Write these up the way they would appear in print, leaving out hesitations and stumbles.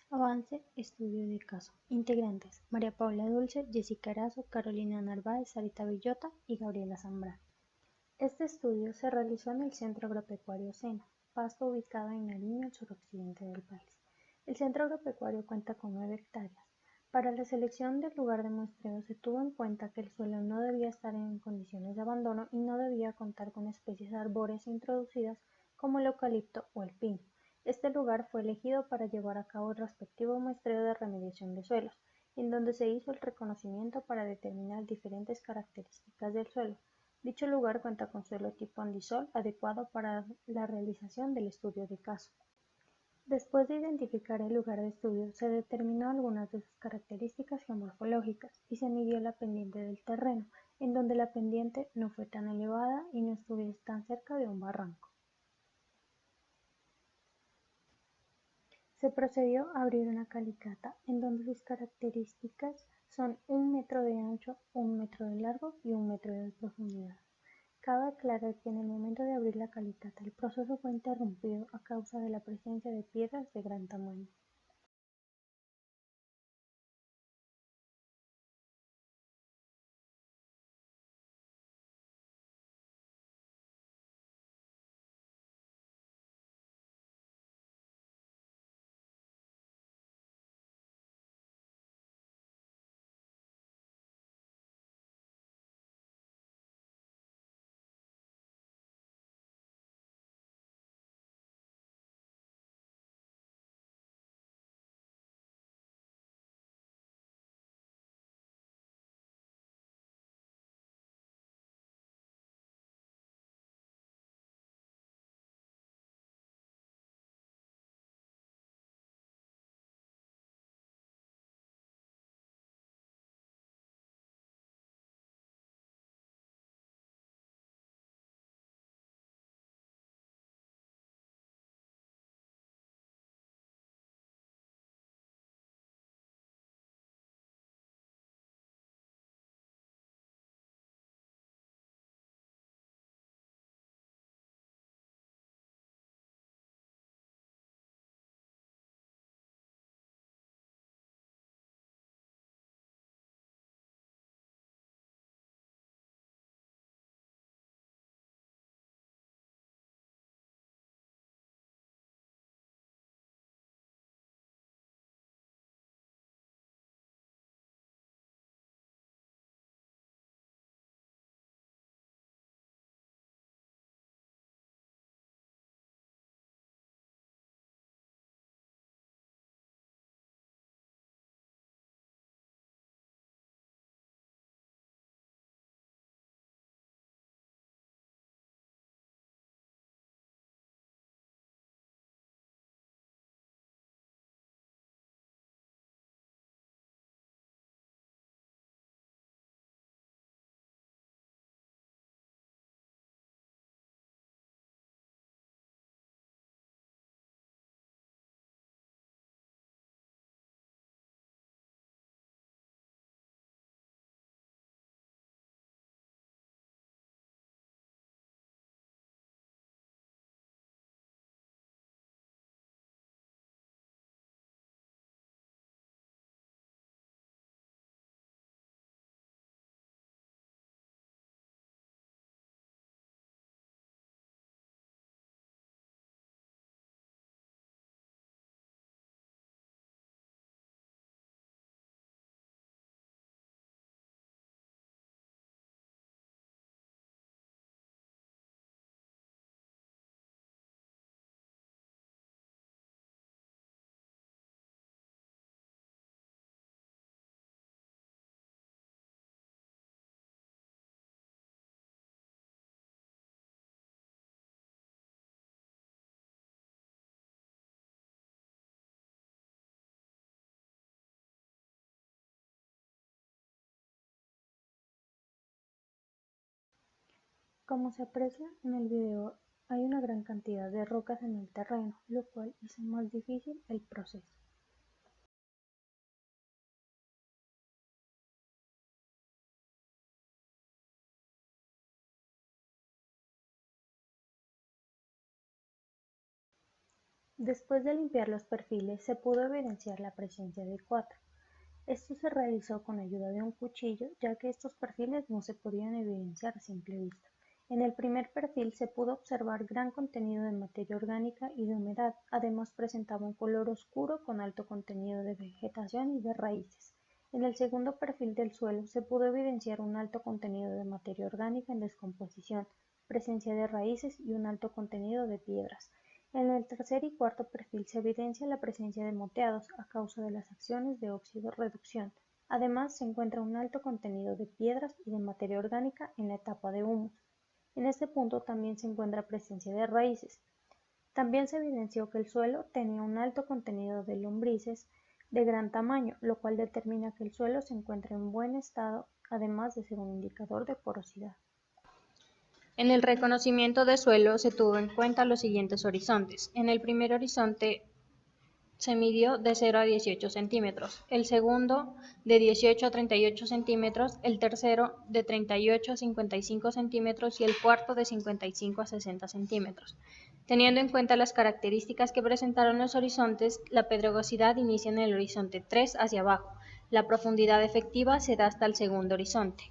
Avance, estudio de caso. Integrantes: María Paula Dulce, Jessica Erazo, Carolina Narváez, Sarita Villota y Gabriela Zambrano. Este estudio se realizó en el Centro Agropecuario Sena, Pasto, ubicado en Nariño, al suroccidente del país. El centro agropecuario cuenta con 9 hectáreas. Para la selección del lugar de muestreo se tuvo en cuenta que el suelo no debía estar en condiciones de abandono y no debía contar con especies arbóreas introducidas como el eucalipto o el pino. Este lugar fue elegido para llevar a cabo el respectivo muestreo de remediación de suelos, en donde se hizo el reconocimiento para determinar diferentes características del suelo. Dicho lugar cuenta con suelo tipo andisol adecuado para la realización del estudio de caso. Después de identificar el lugar de estudio, se determinó algunas de sus características geomorfológicas y se midió la pendiente del terreno, en donde la pendiente no fue tan elevada y no estuviese tan cerca de un barranco. Se procedió a abrir una calicata, en donde sus características son 1 metro de ancho, 1 metro de largo y 1 metro de profundidad. Cabe aclarar que en el momento de abrir la calicata el proceso fue interrumpido a causa de la presencia de piedras de gran tamaño. Como se aprecia en el video, hay una gran cantidad de rocas en el terreno, lo cual hizo más difícil el proceso. Después de limpiar los perfiles, se pudo evidenciar la presencia de 4. Esto se realizó con ayuda de un cuchillo, ya que estos perfiles no se podían evidenciar a simple vista. En el primer perfil se pudo observar gran contenido de materia orgánica y de humedad, además presentaba un color oscuro con alto contenido de vegetación y de raíces. En el segundo perfil del suelo se pudo evidenciar un alto contenido de materia orgánica en descomposición, presencia de raíces y un alto contenido de piedras. En el tercer y cuarto perfil se evidencia la presencia de moteados a causa de las acciones de óxido-reducción. Además, se encuentra un alto contenido de piedras y de materia orgánica en la etapa de humus. En este punto también se encuentra presencia de raíces. También se evidenció que el suelo tenía un alto contenido de lombrices de gran tamaño, lo cual determina que el suelo se encuentra en buen estado, además de ser un indicador de porosidad. En el reconocimiento de suelo se tuvo en cuenta los siguientes horizontes. En el primer horizonte se midió de 0 a 18 centímetros, el segundo de 18 a 38 centímetros, el tercero de 38 a 55 centímetros y el cuarto de 55 a 60 centímetros. Teniendo en cuenta las características que presentaron los horizontes, la pedregosidad inicia en el horizonte 3 hacia abajo. La profundidad efectiva se da hasta el segundo horizonte.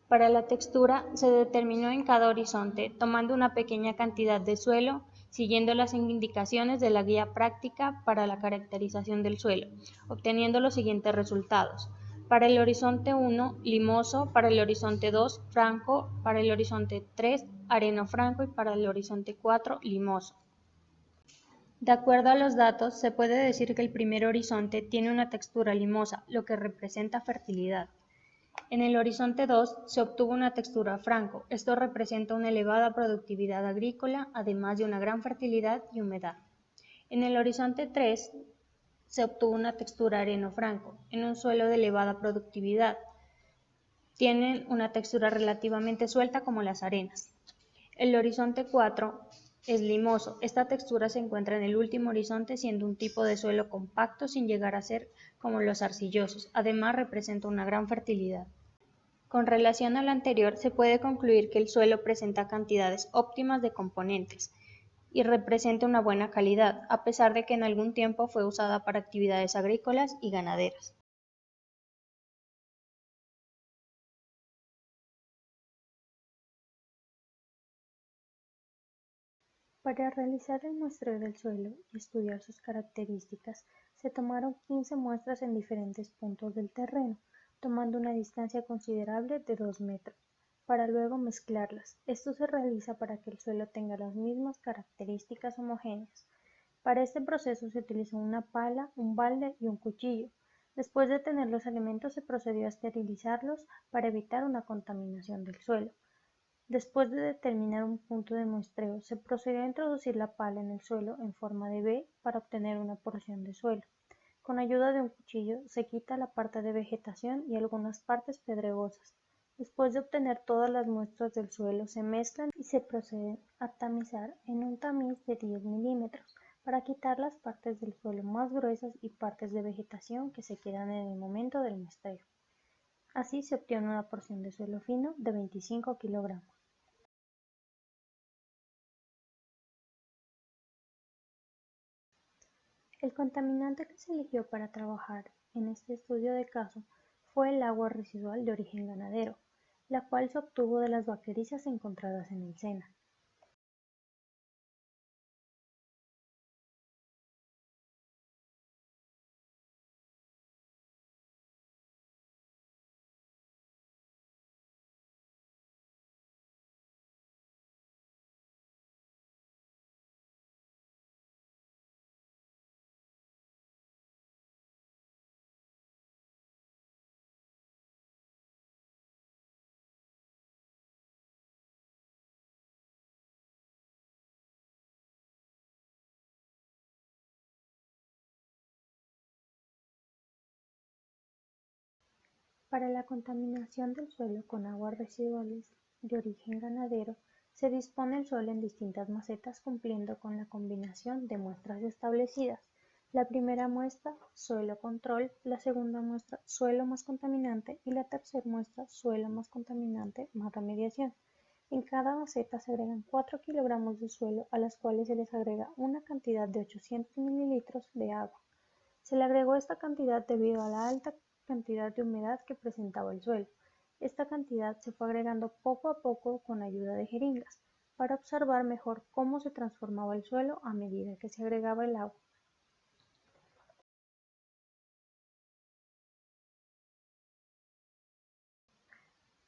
Para la textura, se determinó en cada horizonte, tomando una pequeña cantidad de suelo, siguiendo las indicaciones de la guía práctica para la caracterización del suelo, obteniendo los siguientes resultados. Para el horizonte 1, limoso; para el horizonte 2, franco; para el horizonte 3, areno-franco; y para el horizonte 4, limoso. De acuerdo a los datos, se puede decir que el primer horizonte tiene una textura limosa, lo que representa fertilidad. En el horizonte 2 se obtuvo una textura franco. Esto representa una elevada productividad agrícola, además de una gran fertilidad y humedad. En el horizonte 3 se obtuvo una textura areno-franco, en un suelo de elevada productividad. Tienen una textura relativamente suelta como las arenas. El horizonte 4 es limoso. Esta textura se encuentra en el último horizonte, siendo un tipo de suelo compacto sin llegar a ser como los arcillosos. Además, representa una gran fertilidad. Con relación al anterior, se puede concluir que el suelo presenta cantidades óptimas de componentes y representa una buena calidad, a pesar de que en algún tiempo fue usada para actividades agrícolas y ganaderas. Para realizar el muestreo del suelo y estudiar sus características, se tomaron 15 muestras en diferentes puntos del terreno, tomando una distancia considerable de 2 metros, para luego mezclarlas. Esto se realiza para que el suelo tenga las mismas características homogéneas. Para este proceso se utilizó una pala, un balde y un cuchillo. Después de tener los elementos se procedió a esterilizarlos para evitar una contaminación del suelo. Después de determinar un punto de muestreo, se procedió a introducir la pala en el suelo en forma de V para obtener una porción de suelo. Con ayuda de un cuchillo se quita la parte de vegetación y algunas partes pedregosas. Después de obtener todas las muestras del suelo, se mezclan y se procede a tamizar en un tamiz de 10 milímetros para quitar las partes del suelo más gruesas y partes de vegetación que se quedan en el momento del muestreo. Así se obtiene una porción de suelo fino de 25 kilogramos. El contaminante que se eligió para trabajar en este estudio de caso fue el agua residual de origen ganadero, la cual se obtuvo de las vaquerizas encontradas en el Sena. Para la contaminación del suelo con aguas residuales de origen ganadero, Se dispone el suelo en distintas macetas cumpliendo con la combinación de muestras establecidas. La primera muestra, suelo control, la segunda muestra, suelo más contaminante y la tercera muestra, suelo más contaminante más remediación. En cada maceta se agregan 4 kilogramos de suelo a las cuales se les agrega una cantidad de 800 mililitros de agua. Se le agregó esta cantidad debido a la alta cantidad de humedad que presentaba el suelo. Esta cantidad se fue agregando poco a poco con ayuda de jeringas, para observar mejor cómo se transformaba el suelo a medida que se agregaba el agua.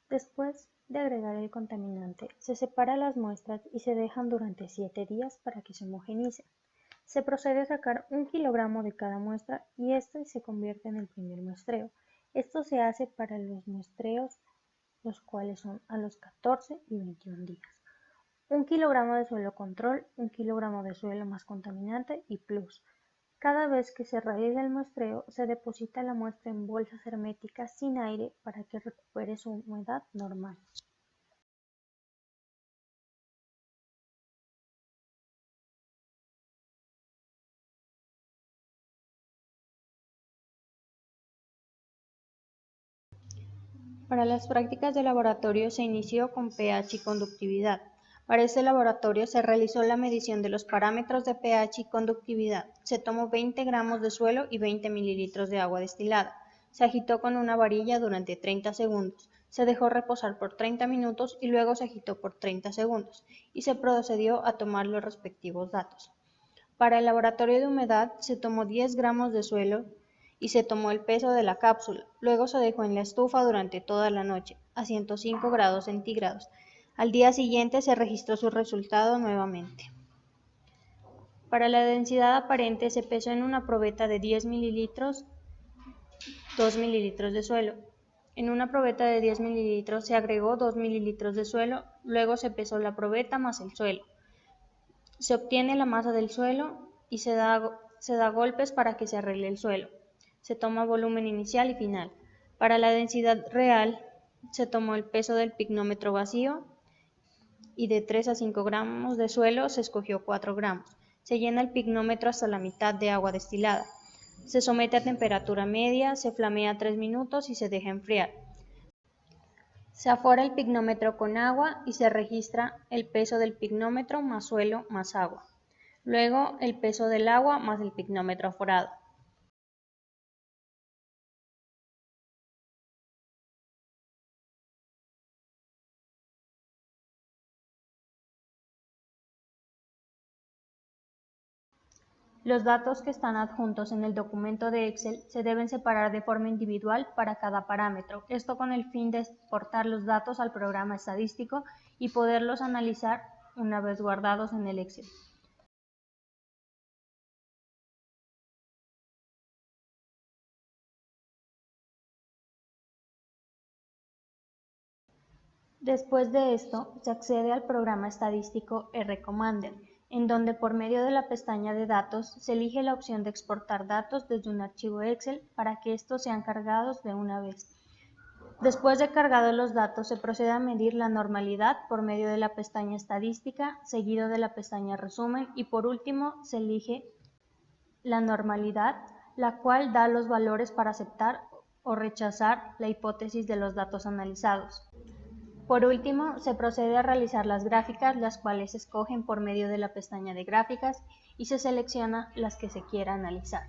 Después de agregar el contaminante, se separa las muestras y se dejan durante 7 días para que se homogenicen. Se procede a sacar 1 kilogramo de cada muestra y este se convierte en el primer muestreo. Esto se hace para los muestreos, los cuales son a los 14 y 21 días. 1 kilogramo de suelo control, 1 kilogramo de suelo más contaminante y plus. Cada vez que se realiza el muestreo, se deposita la muestra en bolsas herméticas sin aire para que recupere su humedad normal. Para las prácticas de laboratorio se inició con pH y conductividad. Para este laboratorio se realizó la medición de los parámetros de pH y conductividad. Se tomó 20 gramos de suelo y 20 mililitros de agua destilada. Se agitó con una varilla durante 30 segundos. Se dejó reposar por 30 minutos y luego se agitó por 30 segundos y se procedió a tomar los respectivos datos. Para el laboratorio de humedad se tomó 10 gramos de suelo y se tomó el peso de la cápsula. Luego se dejó en la estufa durante toda la noche, a 105 grados centígrados. Al día siguiente se registró su resultado nuevamente. Para la densidad aparente se pesó en una probeta de 10 mililitros 2 mililitros de suelo. En una probeta de 10 mililitros se agregó 2 mililitros de suelo, luego se pesó la probeta más el suelo. Se obtiene la masa del suelo y se da golpes para que se arregle el suelo. Se toma volumen inicial y final. Para la densidad real, se tomó el peso del pignómetro vacío y de 3 a 5 gramos de suelo se escogió 4 gramos. Se llena el pignómetro hasta la mitad de agua destilada. Se somete a temperatura media, se flamea 3 minutos y se deja enfriar. Se afora el pignómetro con agua y se registra el peso del pignómetro más suelo más agua. Luego el peso del agua más el pignómetro aforado. Los datos que están adjuntos en el documento de Excel se deben separar de forma individual para cada parámetro, esto con el fin de exportar los datos al programa estadístico y poderlos analizar una vez guardados en el Excel. Después de esto, se accede al programa estadístico RCommander, en donde por medio de la pestaña de datos se elige la opción de exportar datos desde un archivo Excel para que estos sean cargados de una vez. Después de cargados los datos, se procede a medir la normalidad por medio de la pestaña estadística, seguido de la pestaña resumen y por último se elige la normalidad, la cual da los valores para aceptar o rechazar la hipótesis de los datos analizados. Por último, se procede a realizar las gráficas, las cuales se escogen por medio de la pestaña de gráficas y se selecciona las que se quiera analizar.